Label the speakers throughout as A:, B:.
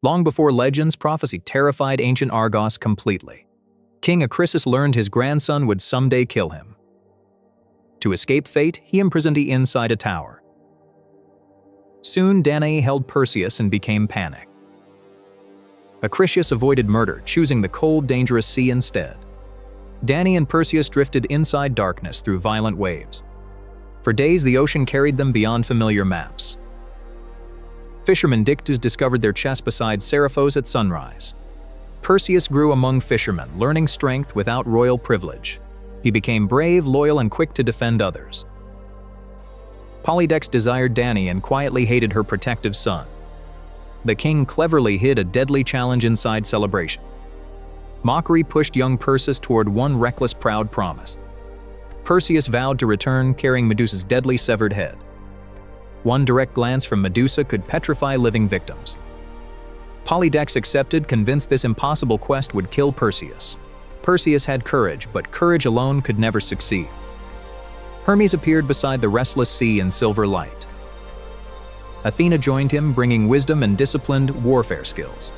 A: Long before legends, prophecy terrified ancient Argos completely. King Acrisius learned his grandson would someday kill him. To escape fate, he imprisoned him inside a tower. Soon, Danae held Perseus and became panicked. Acrisius avoided murder, choosing the cold, dangerous sea instead. Danae and Perseus drifted inside darkness through violent waves. For days, the ocean carried them beyond familiar maps. Fisherman Dictys discovered their chest beside Seriphos at sunrise. Perseus grew among fishermen, learning strength without royal privilege. He became brave, loyal, and quick to defend others. Polydex desired Danae and quietly hated her protective son. The king cleverly hid a deadly challenge inside celebration. Mockery pushed young Perseus toward one reckless, proud promise. Perseus vowed to return, carrying Medusa's deadly severed head. One direct glance from Medusa could petrify living victims. Polydex accepted, convinced this impossible quest would kill Perseus. Perseus had courage, but courage alone could never succeed. Hermes appeared beside the restless sea in silver light. Athena joined him, bringing wisdom and disciplined warfare skills.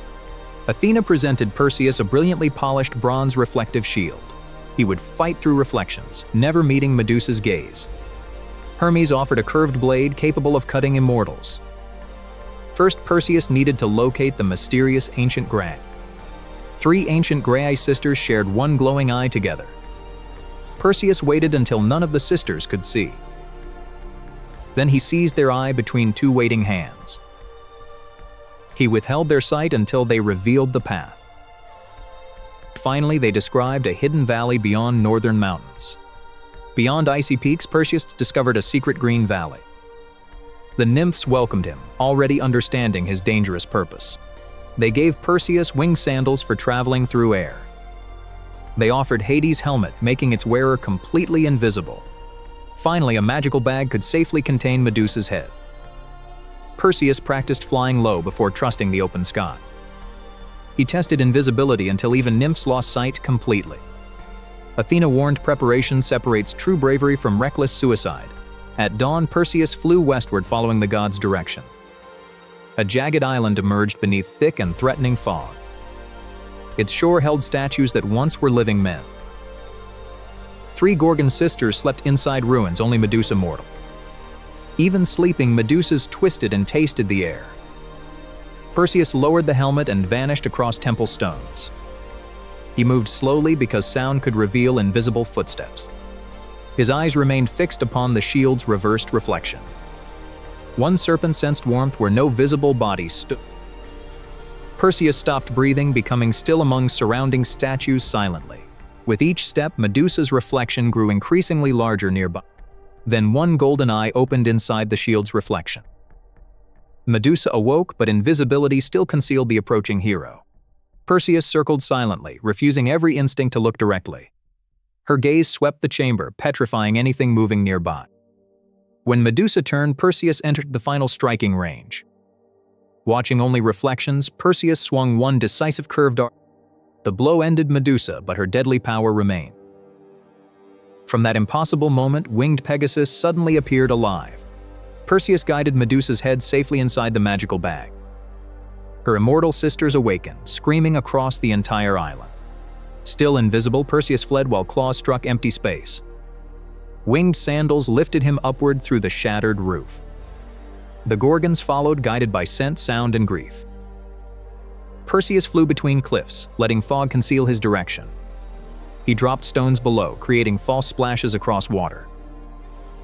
A: Athena presented Perseus a brilliantly polished bronze reflective shield. He would fight through reflections, never meeting Medusa's gaze. Hermes offered a curved blade capable of cutting immortals. First, Perseus needed to locate the mysterious ancient Graeae. 3 ancient Graeae sisters shared one glowing eye together. Perseus waited until none of the sisters could see. Then he seized their eye between 2 waiting hands. He withheld their sight until they revealed the path. Finally, they described a hidden valley beyond northern mountains. Beyond icy peaks, Perseus discovered a secret green valley. The nymphs welcomed him, already understanding his dangerous purpose. They gave Perseus wing sandals for traveling through air. They offered Hades' helmet, making its wearer completely invisible. Finally, a magical bag could safely contain Medusa's head. Perseus practiced flying low before trusting the open sky. He tested invisibility until even nymphs lost sight completely. Athena warned preparation separates true bravery from reckless suicide. At dawn, Perseus flew westward following the god's directions. A jagged island emerged beneath thick and threatening fog. Its shore held statues that once were living men. 3 Gorgon sisters slept inside ruins, only Medusa mortal. Even sleeping, Medusa's twisted and tasted the air. Perseus lowered the helmet and vanished across temple stones. He moved slowly because sound could reveal invisible footsteps. His eyes remained fixed upon the shield's reversed reflection. One serpent sensed warmth where no visible body stood. Perseus stopped breathing, becoming still among surrounding statues silently. With each step, Medusa's reflection grew increasingly larger nearby. Then one golden eye opened inside the shield's reflection. Medusa awoke, but invisibility still concealed the approaching hero. Perseus circled silently, refusing every instinct to look directly. Her gaze swept the chamber, petrifying anything moving nearby. When Medusa turned, Perseus entered the final striking range. Watching only reflections, Perseus swung one decisive curved arc. The blow ended Medusa, but her deadly power remained. From that impossible moment, winged Pegasus suddenly appeared alive. Perseus guided Medusa's head safely inside the magical bag. Her immortal sisters awakened, screaming across the entire island. Still invisible, Perseus fled while claws struck empty space. Winged sandals lifted him upward through the shattered roof. The Gorgons followed, guided by scent, sound, and grief. Perseus flew between cliffs, letting fog conceal his direction. He dropped stones below, creating false splashes across water.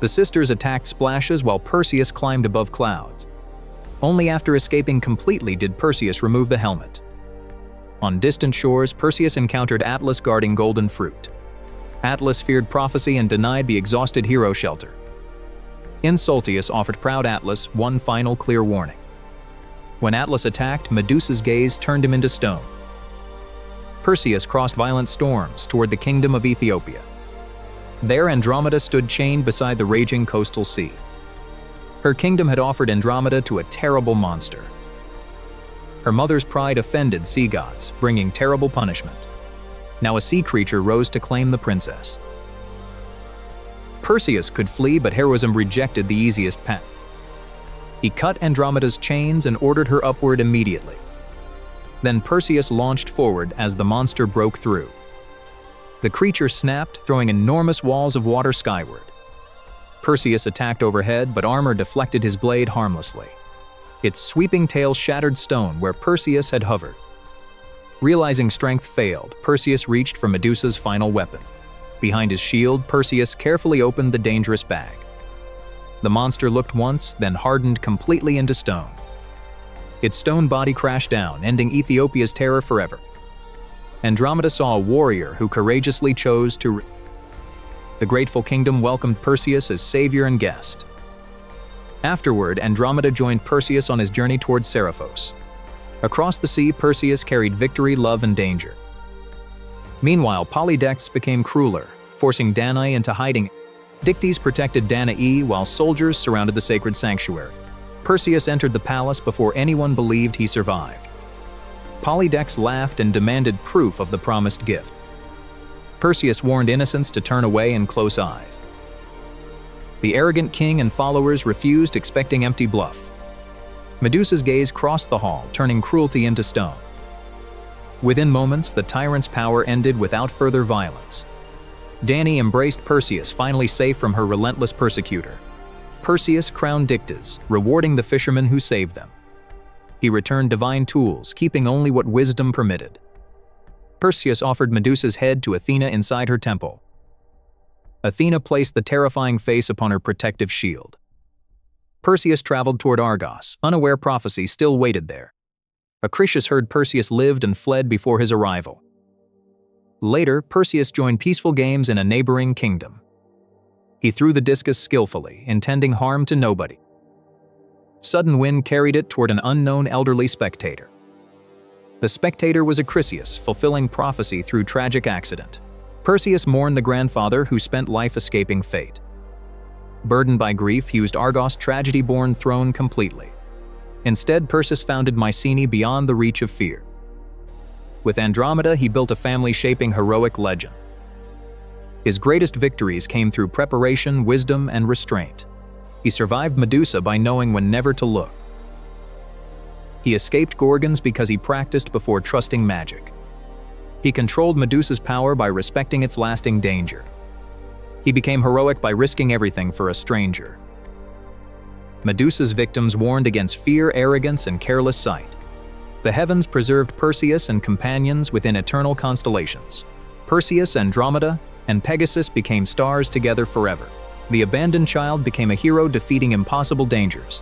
A: The sisters attacked splashes while Perseus climbed above clouds. Only after escaping completely did Perseus remove the helmet. On distant shores, Perseus encountered Atlas guarding golden fruit. Atlas feared prophecy and denied the exhausted hero shelter. Insultius offered proud Atlas one final clear warning. When Atlas attacked, Medusa's gaze turned him into stone. Perseus crossed violent storms toward the kingdom of Ethiopia. There, Andromeda stood chained beside the raging coastal sea. Her kingdom had offered Andromeda to a terrible monster. Her mother's pride offended sea gods, bringing terrible punishment. Now a sea creature rose to claim the princess. Perseus could flee, but heroism rejected the easiest path. He cut Andromeda's chains and ordered her upward immediately. Then Perseus launched forward as the monster broke through. The creature snapped, throwing enormous walls of water skyward. Perseus attacked overhead, but armor deflected his blade harmlessly. Its sweeping tail shattered stone where Perseus had hovered. Realizing strength failed, Perseus reached for Medusa's final weapon. Behind his shield, Perseus carefully opened the dangerous bag. The monster looked once, then hardened completely into stone. Its stone body crashed down, ending Ethiopia's terror forever. Andromeda saw a warrior who courageously chose to. The grateful kingdom welcomed Perseus as savior and guest. Afterward, Andromeda joined Perseus on his journey towards Seriphos. Across the sea, Perseus carried victory, love, and danger. Meanwhile, Polydectes became crueler, forcing Danae into hiding. Dictys protected Danae while soldiers surrounded the sacred sanctuary. Perseus entered the palace before anyone believed he survived. Polydectes laughed and demanded proof of the promised gift. Perseus warned innocents to turn away in close eyes. The arrogant king and followers refused, expecting empty bluff. Medusa's gaze crossed the hall, turning cruelty into stone. Within moments, the tyrant's power ended without further violence. Danae embraced Perseus, finally safe from her relentless persecutor. Perseus crowned Dictys, rewarding the fishermen who saved them. He returned divine tools, keeping only what wisdom permitted. Perseus offered Medusa's head to Athena inside her temple. Athena placed the terrifying face upon her protective shield. Perseus traveled toward Argos, unaware prophecy still waited there. Acrisius heard Perseus lived and fled before his arrival. Later, Perseus joined peaceful games in a neighboring kingdom. He threw the discus skillfully, intending harm to nobody. Sudden wind carried it toward an unknown elderly spectator. The spectator was Acrisius, fulfilling prophecy through tragic accident. Perseus mourned the grandfather who spent life escaping fate. Burdened by grief, he used Argos' tragedy-born throne completely. Instead, Perseus founded Mycenae beyond the reach of fear. With Andromeda, he built a family-shaping heroic legend. His greatest victories came through preparation, wisdom, and restraint. He survived Medusa by knowing when never to look. He escaped Gorgons because he practiced before trusting magic. He controlled Medusa's power by respecting its lasting danger. He became heroic by risking everything for a stranger. Medusa's victims warned against fear, arrogance, and careless sight. The heavens preserved Perseus and companions within eternal constellations. Perseus, Andromeda, and Pegasus became stars together forever. The abandoned child became a hero defeating impossible dangers.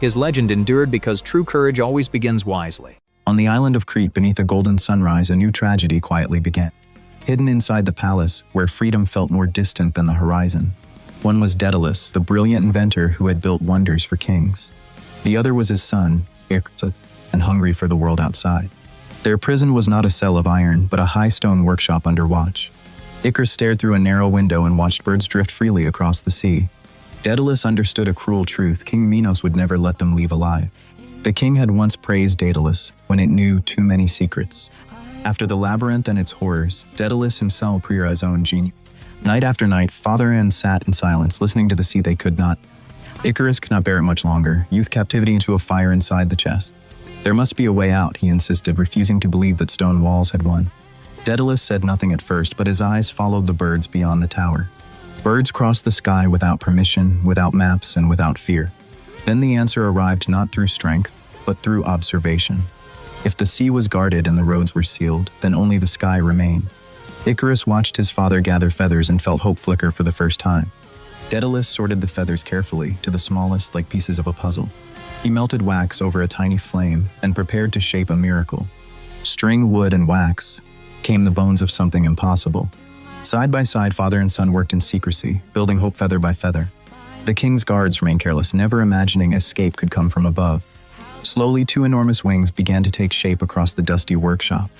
A: His legend endured because true courage always begins wisely.
B: On the island of Crete, beneath a golden sunrise, a new tragedy quietly began. Hidden inside the palace, where freedom felt more distant than the horizon. One was Daedalus, the brilliant inventor who had built wonders for kings. The other was his son, Icarus, and hungry for the world outside. Their prison was not a cell of iron, but a high stone workshop under watch. Icarus stared through a narrow window and watched birds drift freely across the sea. Daedalus understood a cruel truth: King Minos would never let them leave alive. The king had once praised Daedalus when it knew too many secrets. After the labyrinth and its horrors, Daedalus himself proved his own genius. Night after night, father and sat in silence, listening to the sea they could not. Icarus could not bear it much longer, youth captivity into a fire inside the chest. There must be a way out, he insisted, refusing to believe that stone walls had won. Daedalus said nothing at first, but his eyes followed the birds beyond the tower. Birds crossed the sky without permission, without maps, and without fear. Then the answer arrived not through strength, but through observation. If the sea was guarded and the roads were sealed, then only the sky remained. Icarus watched his father gather feathers and felt hope flicker for the first time. Daedalus sorted the feathers carefully, to the smallest, like pieces of a puzzle. He melted wax over a tiny flame and prepared to shape a miracle. String, wood, and wax came the bones of something impossible. Side by side, father and son worked in secrecy, building hope feather by feather. The king's guards remained careless, never imagining escape could come from above. Slowly, two enormous wings began to take shape across the dusty workshop.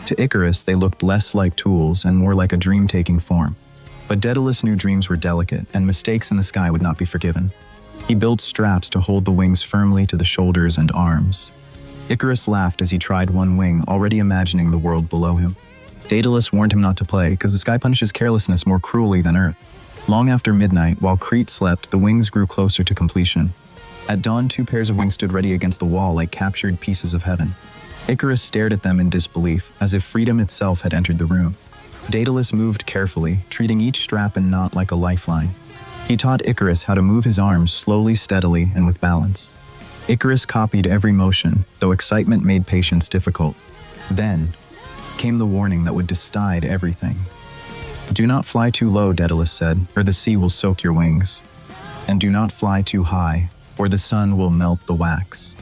B: To Icarus, they looked less like tools and more like a dream taking form. But Daedalus knew dreams were delicate, and mistakes in the sky would not be forgiven. He built straps to hold the wings firmly to the shoulders and arms. Icarus laughed as he tried one wing, already imagining the world below him. Daedalus warned him not to play, because the sky punishes carelessness more cruelly than earth. Long after midnight, while Crete slept, the wings grew closer to completion. At dawn, two pairs of wings stood ready against the wall like captured pieces of heaven. Icarus stared at them in disbelief, as if freedom itself had entered the room. Daedalus moved carefully, treating each strap and knot like a lifeline. He taught Icarus how to move his arms slowly, steadily, and with balance. Icarus copied every motion, though excitement made patience difficult. Then came the warning that would decide everything. "Do not fly too low," Daedalus said, "or the sea will soak your wings. And do not fly too high, or the sun will melt the wax.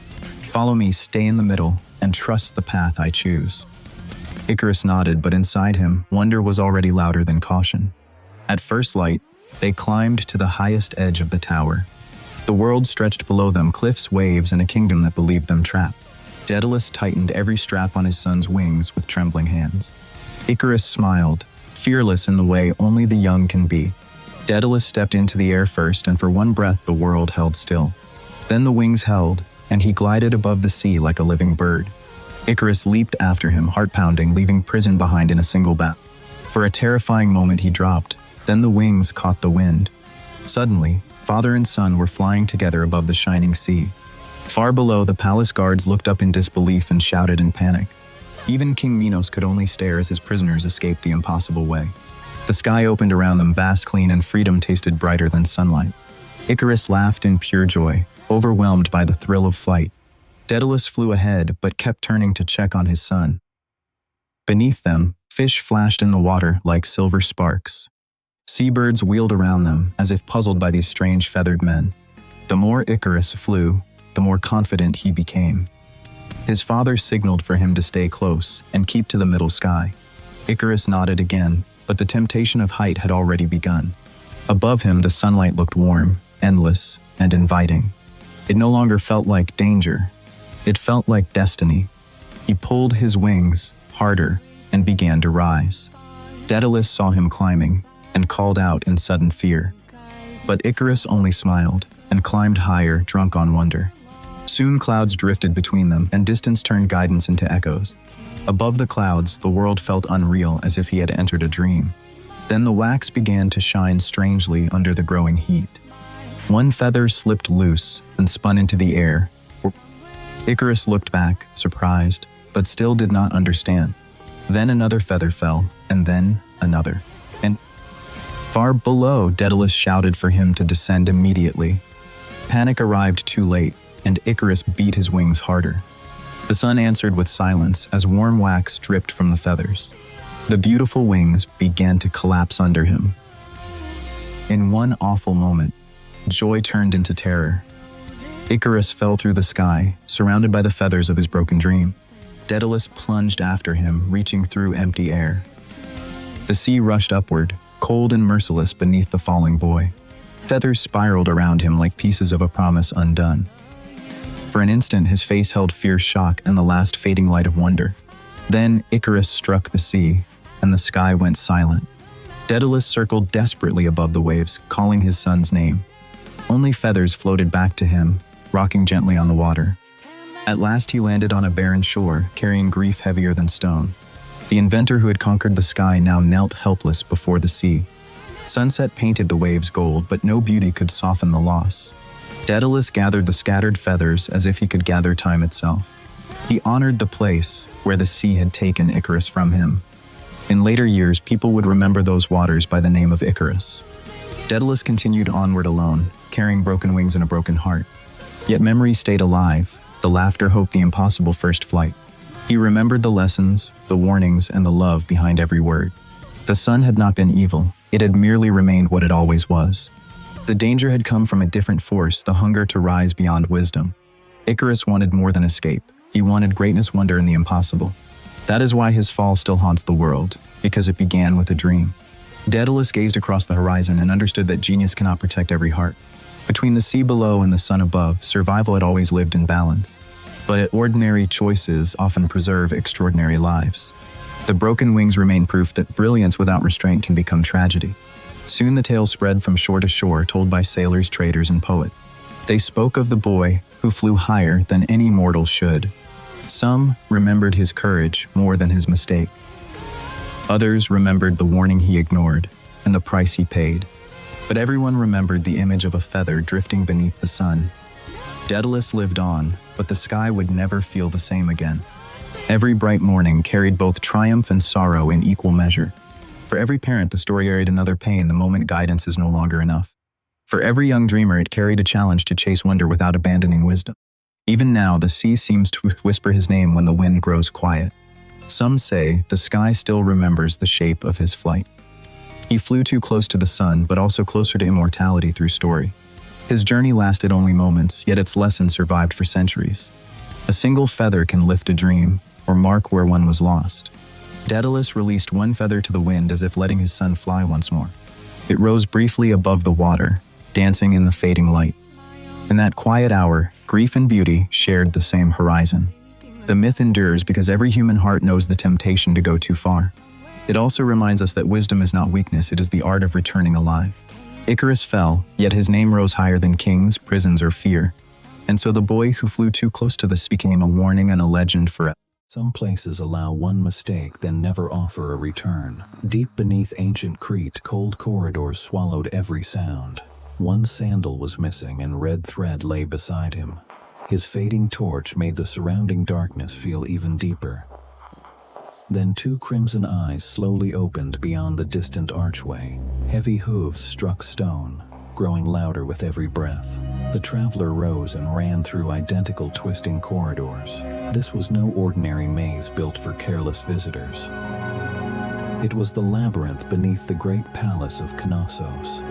B: Follow me, stay in the middle, and trust the path I choose." Icarus nodded, but inside him, wonder was already louder than caution. At first light, they climbed to the highest edge of the tower. The world stretched below them, cliffs, waves, and a kingdom that believed them trapped. Daedalus tightened every strap on his son's wings with trembling hands. Icarus smiled, fearless in the way only the young can be. Daedalus stepped into the air first, and for one breath the world held still. Then the wings held, and he glided above the sea like a living bird. Icarus leaped after him, heart-pounding, leaving prison behind in a single bound. For a terrifying moment he dropped, then the wings caught the wind. Suddenly, father and son were flying together above the shining sea. Far below, the palace guards looked up in disbelief and shouted in panic. Even King Minos could only stare as his prisoners escaped the impossible way. The sky opened around them, vast, clean, and freedom tasted brighter than sunlight. Icarus laughed in pure joy, overwhelmed by the thrill of flight. Daedalus flew ahead, but kept turning to check on his son. Beneath them, fish flashed in the water like silver sparks. Seabirds wheeled around them, as if puzzled by these strange feathered men. The more Icarus flew, the more confident he became. His father signaled for him to stay close and keep to the middle sky. Icarus nodded again, but the temptation of height had already begun. Above him, the sunlight looked warm, endless, and inviting. It no longer felt like danger. It felt like destiny. He pulled his wings harder and began to rise. Daedalus saw him climbing and called out in sudden fear. But Icarus only smiled and climbed higher, drunk on wonder. Soon clouds drifted between them, and distance turned guidance into echoes. Above the clouds, the world felt unreal, as if he had entered a dream. Then the wax began to shine strangely under the growing heat. One feather slipped loose and spun into the air. Icarus looked back, surprised, but still did not understand. Then another feather fell, and then another. And far below, Daedalus shouted for him to descend immediately. Panic arrived too late, and Icarus beat his wings harder. The sun answered with silence as warm wax dripped from the feathers. The beautiful wings began to collapse under him. In one awful moment, joy turned into terror. Icarus fell through the sky, surrounded by the feathers of his broken dream. Daedalus plunged after him, reaching through empty air. The sea rushed upward, cold and merciless beneath the falling boy. Feathers spiraled around him like pieces of a promise undone. For an instant, his face held fierce shock and the last fading light of wonder. Then Icarus struck the sea, and the sky went silent. Daedalus circled desperately above the waves, calling his son's name. Only feathers floated back to him, rocking gently on the water. At last he landed on a barren shore, carrying grief heavier than stone. The inventor who had conquered the sky now knelt helpless before the sea. Sunset painted the waves gold, but no beauty could soften the loss. Daedalus gathered the scattered feathers as if he could gather time itself. He honored the place where the sea had taken Icarus from him. In later years, people would remember those waters by the name of Icarus. Daedalus continued onward alone, carrying broken wings and a broken heart. Yet memory stayed alive, the laughter, hope, the impossible first flight. He remembered the lessons, the warnings, and the love behind every word. The sun had not been evil, it had merely remained what it always was. The danger had come from a different force, the hunger to rise beyond wisdom. Icarus wanted more than escape. He wanted greatness, wonder, and the impossible. That is why his fall still haunts the world, because it began with a dream. Daedalus gazed across the horizon and understood that genius cannot protect every heart. Between the sea below and the sun above, survival had always lived in balance. But ordinary choices often preserve extraordinary lives. The broken wings remain proof that brilliance without restraint can become tragedy. Soon the tale spread from shore to shore, told by sailors, traders, and poets. They spoke of the boy who flew higher than any mortal should. Some remembered his courage more than his mistake. Others remembered the warning he ignored and the price he paid. But everyone remembered the image of a feather drifting beneath the sun. Daedalus lived on, but the sky would never feel the same again. Every bright morning carried both triumph and sorrow in equal measure. For every parent, the story carried another pain the moment guidance is no longer enough. For every young dreamer, it carried a challenge to chase wonder without abandoning wisdom. Even now, the sea seems to whisper his name when the wind grows quiet. Some say the sky still remembers the shape of his flight. He flew too close to the sun, but also closer to immortality through story. His journey lasted only moments, yet its lessons survived for centuries. A single feather can lift a dream, or mark where one was lost. Daedalus released one feather to the wind as if letting his son fly once more. It rose briefly above the water, dancing in the fading light. In that quiet hour, grief and beauty shared the same horizon. The myth endures because every human heart knows the temptation to go too far. It also reminds us that wisdom is not weakness, it is the art of returning alive. Icarus fell, yet his name rose higher than kings, prisons, or fear. And so the boy who flew too close to the sea became a warning and a legend forever.
C: Some places allow one mistake, then never offer a return. Deep beneath ancient Crete, cold corridors swallowed every sound. One sandal was missing and red thread lay beside him. His fading torch made the surrounding darkness feel even deeper. Then two crimson eyes slowly opened beyond the distant archway. Heavy hooves struck stone, growing louder with every breath. The traveler rose and ran through identical twisting corridors. This was no ordinary maze built for careless visitors. It was the labyrinth beneath the great palace of Knossos.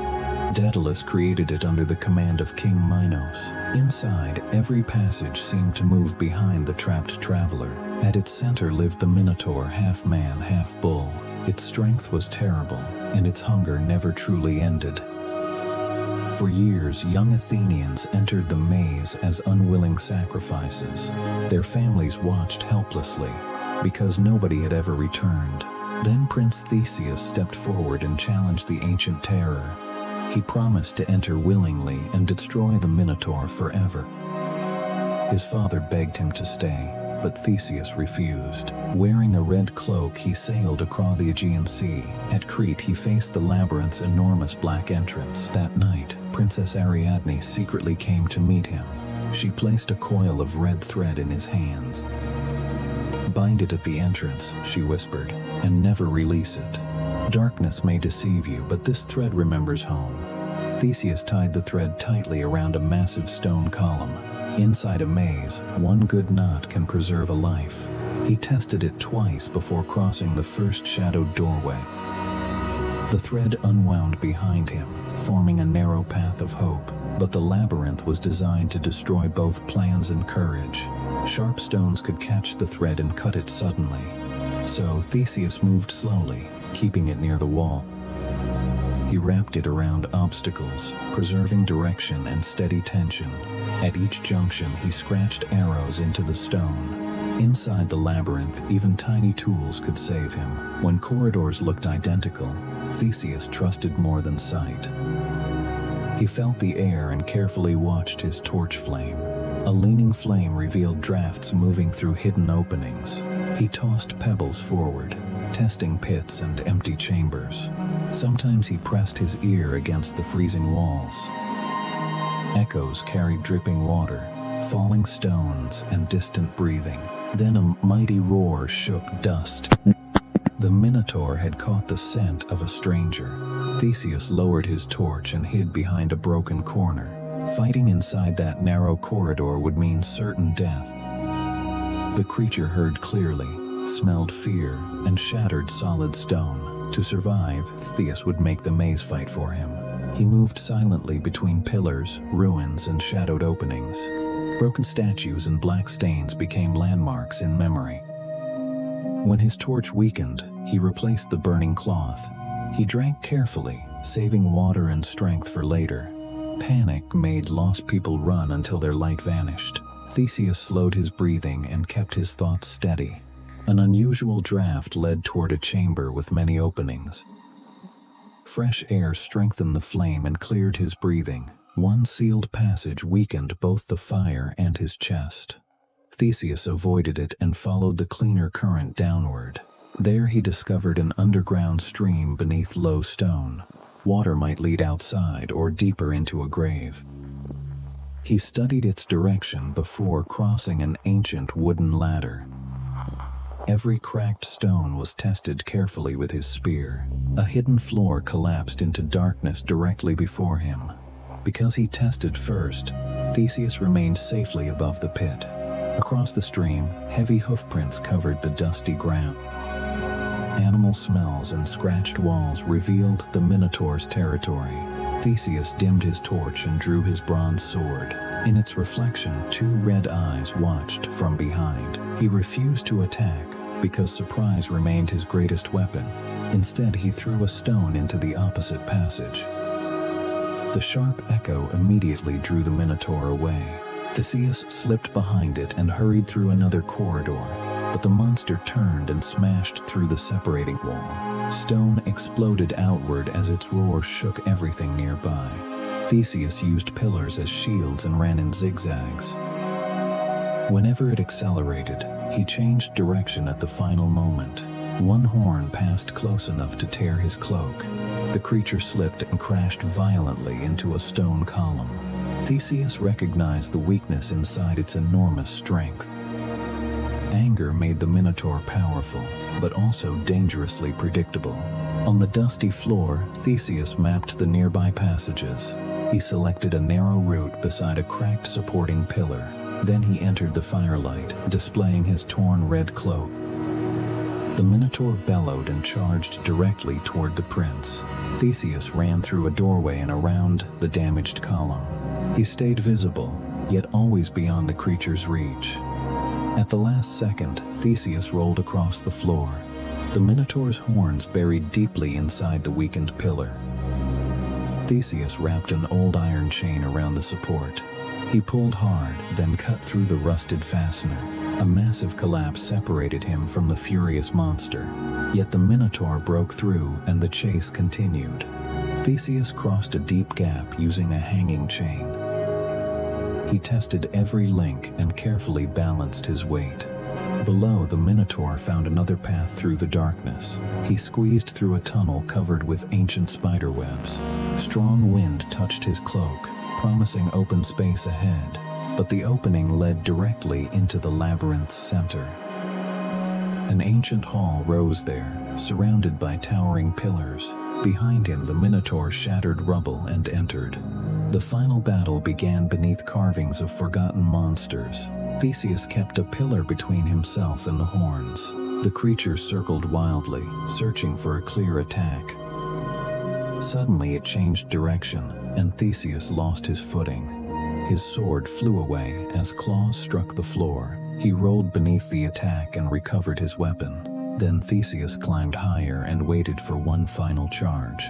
C: Daedalus created it under the command of King Minos. Inside, every passage seemed to move behind the trapped traveler. At its center lived the Minotaur, half man, half bull. Its strength was terrible, and its hunger never truly ended. For years, young Athenians entered the maze as unwilling sacrifices. Their families watched helplessly, because nobody had ever returned. Then Prince Theseus stepped forward and challenged the ancient terror. He promised to enter willingly and destroy the Minotaur forever. His father begged him to stay, but Theseus refused. Wearing a red cloak, he sailed across the Aegean Sea. At Crete, he faced the labyrinth's enormous black entrance. That night, Princess Ariadne secretly came to meet him. She placed a coil of red thread in his hands. "Bind it at the entrance," she whispered, "and never release it. Darkness may deceive you, but this thread remembers home." Theseus tied the thread tightly around a massive stone column. Inside a maze, one good knot can preserve a life. He tested it twice before crossing the first shadowed doorway. The thread unwound behind him, forming a narrow path of hope, but the labyrinth was designed to destroy both plans and courage. Sharp stones could catch the thread and cut it suddenly. So Theseus moved slowly, keeping it near the wall. He wrapped it around obstacles, preserving direction and steady tension. At each junction, he scratched arrows into the stone. Inside the labyrinth, even tiny tools could save him. When corridors looked identical, Theseus trusted more than sight. He felt the air and carefully watched his torch flame. A leaning flame revealed drafts moving through hidden openings. He tossed pebbles forward, testing pits and empty chambers. Sometimes he pressed his ear against the freezing walls. Echoes carried dripping water, falling stones, and distant breathing. Then a mighty roar shook dust. The Minotaur had caught the scent of a stranger. Theseus lowered his torch and hid behind a broken corner. Fighting inside that narrow corridor would mean certain death. The creature heard clearly, smelled fear, and shattered solid stone. To survive, Theseus would make the maze fight for him. He moved silently between pillars, ruins, and shadowed openings. Broken statues and black stains became landmarks in memory. When his torch weakened, he replaced the burning cloth. He drank carefully, saving water and strength for later. Panic made lost people run until their light vanished. Theseus slowed his breathing and kept his thoughts steady. An unusual draft led toward a chamber with many openings. Fresh air strengthened the flame and cleared his breathing. One sealed passage weakened both the fire and his chest. Theseus avoided it and followed the cleaner current downward. There he discovered an underground stream beneath low stone. Water might lead outside or deeper into a grave. He studied its direction before crossing an ancient wooden ladder. Every cracked stone was tested carefully with his spear. A hidden floor collapsed into darkness directly before him. Because he tested first, Theseus remained safely above the pit. Across the stream, heavy hoofprints covered the dusty ground. Animal smells and scratched walls revealed the Minotaur's territory. Theseus dimmed his torch and drew his bronze sword. In its reflection, two red eyes watched from behind. He refused to attack because surprise remained his greatest weapon. Instead, he threw a stone into the opposite passage. The sharp echo immediately drew the Minotaur away. Theseus slipped behind it and hurried through another corridor, but the monster turned and smashed through the separating wall. Stone exploded outward as its roar shook everything nearby. Theseus used pillars as shields and ran in zigzags. Whenever it accelerated, he changed direction at the final moment. One horn passed close enough to tear his cloak. The creature slipped and crashed violently into a stone column. Theseus recognized the weakness inside its enormous strength. Anger made the Minotaur powerful, but also dangerously predictable. On the dusty floor, Theseus mapped the nearby passages. He selected a narrow route beside a cracked supporting pillar. Then he entered the firelight, displaying his torn red cloak. The Minotaur bellowed and charged directly toward the prince. Theseus ran through a doorway and around the damaged column. He stayed visible, yet always beyond the creature's reach. At the last second, Theseus rolled across the floor, the Minotaur's horns buried deeply inside the weakened pillar. Theseus wrapped an old iron chain around the support. He pulled hard, then cut through the rusted fastener. A massive collapse separated him from the furious monster. Yet the Minotaur broke through and the chase continued. Theseus crossed a deep gap using a hanging chain. He tested every link and carefully balanced his weight. Below, the Minotaur found another path through the darkness. He squeezed through a tunnel covered with ancient spiderwebs. Strong wind touched his cloak, promising open space ahead, but the opening led directly into the labyrinth's center. An ancient hall rose there, surrounded by towering pillars. Behind him, the Minotaur shattered rubble and entered. The final battle began beneath carvings of forgotten monsters. Theseus kept a pillar between himself and the horns. The creature circled wildly, searching for a clear attack. Suddenly it changed direction, and Theseus lost his footing. His sword flew away as claws struck the floor. He rolled beneath the attack and recovered his weapon. Then Theseus climbed higher and waited for one final charge.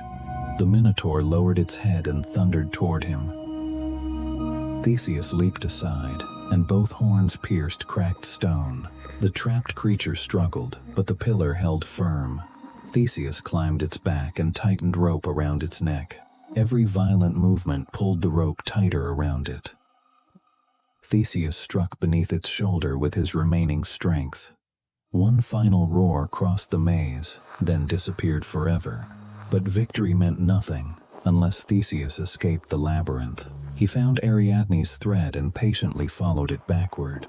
C: The Minotaur lowered its head and thundered toward him. Theseus leaped aside, and both horns pierced cracked stone. The trapped creature struggled, but the pillar held firm. Theseus climbed its back and tightened rope around its neck. Every violent movement pulled the rope tighter around it. Theseus struck beneath its shoulder with his remaining strength. One final roar crossed the maze, then disappeared forever. But victory meant nothing unless Theseus escaped the labyrinth. He found Ariadne's thread and patiently followed it backward.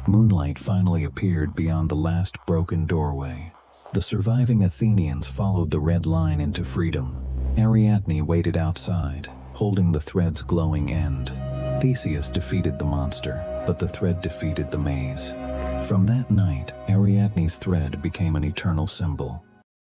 C: Moonlight finally appeared beyond the last broken doorway. The surviving Athenians followed the red line into freedom. Ariadne waited outside, holding the thread's glowing end. Theseus defeated the monster, but the thread defeated the maze. From that night, Ariadne's thread became an eternal symbol.